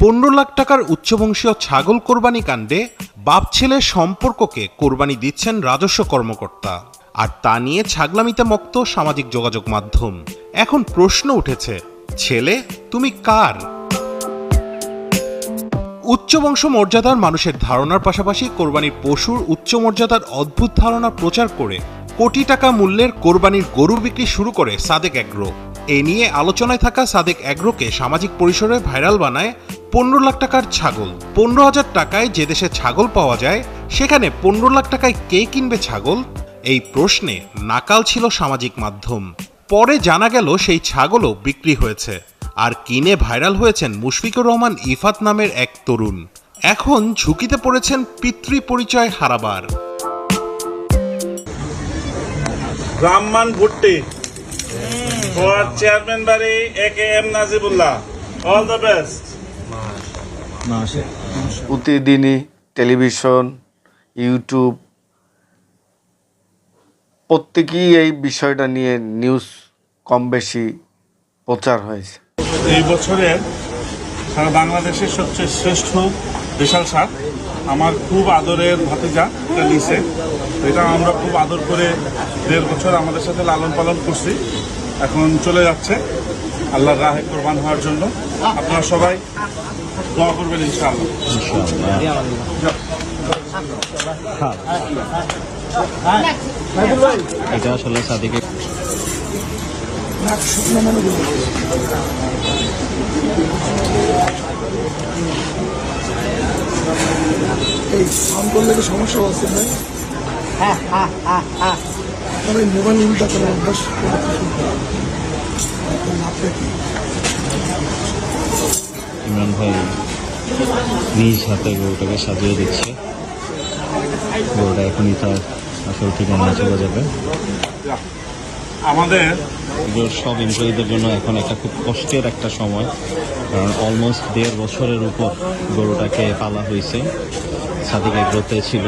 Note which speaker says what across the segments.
Speaker 1: 15 লাখ টাকার উচ্চবংশীয় ছাগল কোরবানি কাণ্ডে বাপ ছেলের সম্পর্ককে কোরবানি দিচ্ছেন রাজস্ব কর্মকর্তা। আর তা নিয়ে ছাগলামিতে মক্ত সামাজিক যোগাযোগ মাধ্যম। এখন প্রশ্ন উঠেছে, ছেলে তুমি কার? উচ্চবংশ মর্যাদার মানুষের ধারণার পাশাপাশি কোরবানির পশুর উচ্চ মর্যাদার অদ্ভুত ধারণা প্রচার করে কোটি টাকা মূল্যের কোরবানির গরু বিক্রি শুরু করে সাদেক অ্যাগ্রো। এ নিয়ে আলোচনায় থাকা সাদেক অ্যাগ্রোকে সামাজিক পরিসরে ভাইরাল বানায় 15 লাখ টাকার ছাগল। 15,000 টাকায় যে দেশে ছাগল পাওয়া যায় সেখানে 15 লাখ টাকায় কে কিনবে ছাগল? এই প্রশ্নে নাকাল ছিল সামাজিক মাধ্যম। পরে জানা গেল সেই ছাগলও বিক্রি হয়েছে। আর কিনে ভাইরাল হয়েছেন মুশফিকুর রহমান ইফাত নামের এক তরুণ। এখন ঝুঁকিতে পড়েছেন পিতৃ পরিচয় হারাবার।
Speaker 2: ব্রাহ্মণ ভুট্টি for চেয়ারম্যান বাড়ি AKM Najibullah, all the best.
Speaker 3: প্রতিদিনই টেলিভিশন, ইউটিউব প্রত্যেকেই এই বিষয়টা নিয়ে নিউজ কম বেশি প্রচার হয়েছে।
Speaker 2: এই বছরের সারা বাংলাদেশের সবচেয়ে শ্রেষ্ঠ দেশাল সার আমার খুব আদরের ভাতিজা এটা নিছে। এটা আমরা খুব আদর করে 1.5 বছর আমাদের সাথে লালন পালন করছি। এখন চলে যাচ্ছে আল্লাহর রাহে কোরবান হওয়ার জন্য। আপনারা সবাই দোয়া করবেন ইনশাআল্লাহ।
Speaker 4: এটা আসলে সাদিকে
Speaker 5: এই ফার্ম করলে কি সমস্যা হচ্ছে ভাই? তবে মোবাইল উল্টা করে অভ্যাস
Speaker 4: ইমরান ভাই নিজ হাতে গরুটাকে সাজিয়ে দিচ্ছে। গরুটা এখনই তার আসল ঠিকানায় চলে যাবে।
Speaker 2: আমাদের
Speaker 4: সব এমপ্লয়ীদের জন্য এখন একটা খুব কষ্টের একটা সময়, কারণ অলমোস্ট 1.5 বছরের উপর গরুটাকে পালা হয়েছে। সাদিক এগ্রোতে ছিল।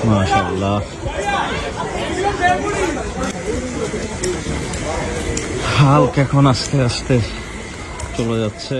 Speaker 4: মাশাআল্লাহ, হালকা এখন আস্তে আস্তে চলে যাচ্ছে।